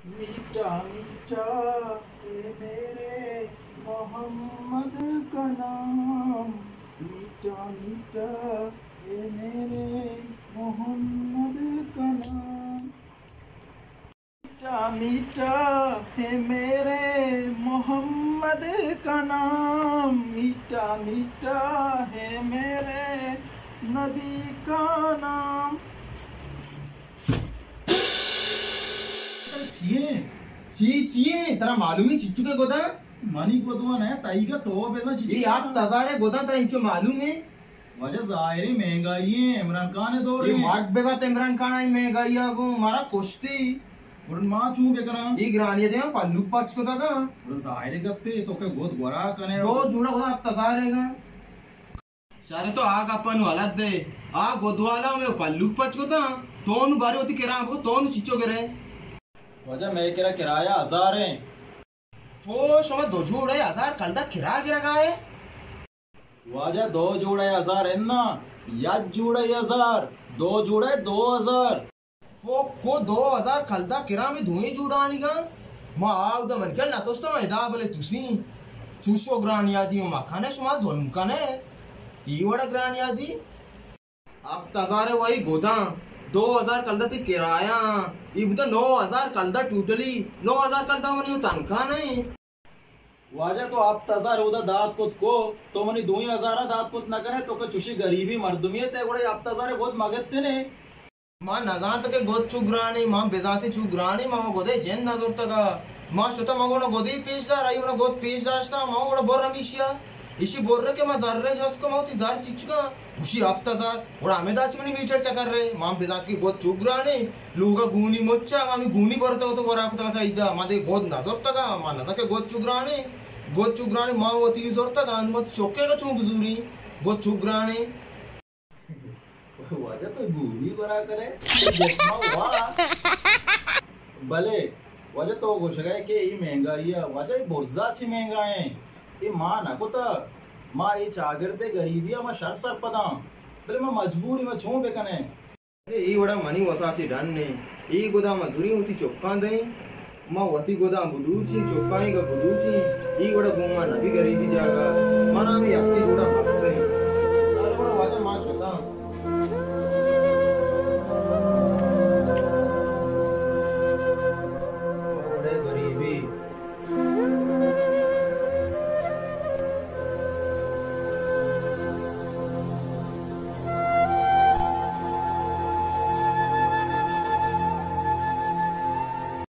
मीठा मीठा ए मेरे मोहम्मद का नाम, मीठा मीठा ए मेरे मोहम्मद का नाम, मीठा मीठा है मेरे मोहम्मद का नाम, मीठा मीठा है मेरे नबी का नाम। चाहिए तेरा मालूम ही चिच्चू के गोदा मनी गोदवान है ताई का तो पैसा जी आप तजारे गोदा तेरा इंचो मालूम है वजह जाहिर महंगाई है इमरान खान है दो ये मार्क बेगा ते इमरान खान आई महंगाई आगो मारा कोश्ती और मां चू बेकना ये ग्रानिया दे पल्लू पाच को दादा और जाहिर गप्पे तो के गोद गोरा कने दो जुड़ा गोदा आप तजारेगा सारे तो आग अपन हालत दे आ गोदवाला में पल्लू पाच को ता तोन बारे होती केरा को तोन चिच्चो करे वजह मैं केरा किराया 1000 है वो शोमा दो जोड़े 1000 कल दा किराया गिरा गाए वजह दो जोड़े 1000 है ना याद जोड़े 1000 दो जोड़े 2000 वो को 2000 कल दा किरा में धुएं जुड़ानी गा मा आव दा मन कल ना दोस्तों मैं दा बोले तुसी चूशो ग्रान यादी मा खाने शुमा जोन कने ई वड़ा ग्रान यादी आप तजारे वही गोदा 2000 कल दा ती किराया ये बुता 9000 कल दा टोटली 9000 कल दा मनी तनखा नहीं वाजा तो आप तजार उदा दात कुत को तो मनी 2000 दात कुत न करे तो के चुशी गरीबी मर्दुमी ते गुड़े आप तजारे गोद मगते ने मां नजान तक गोद चुगरानी मां बेजाती चुगरानी मां गोदे जेन नजर तक मां सुता मगोना गोदी पेशदार आई मना गोद पेशदारस्ता मां गोड़ा बोर रमीशिया इसी बोर रे के मां जर्रे जसको मां ती जार चिचका उसी आप तजार और हमें दाच मनी मीटर चकर रे मां बेजात की गोद चुगरानी लूगा गुनी मोच्चा मां गुनी बरता तो गोरा कुता था इदा मां दे गोद नजर तक मां नता के गोद चुगरानी मां होती जोर तक मत चोके का चूक दूरी गोद चुगरानी वाजा तो गुनी गोरा करे ते जस्मा वा भले वाजा तो गोशगा के ई महंगाई है वाजा बोरजा छी महंगाई है ये मां ना को ता मां ये चागर दे गरीबी मां शर सर पदा भले मां मजबूरी में छू बेकने ई वड़ा मनी वसासी डन ने ई गोदा मजदूरी होती चोक्का दई मां वती गोदा बुदूची चोक्काई का बुदूची ई वड़ा गुमा नबी गरीबी जागा माना भी अपनी जोड़ा बस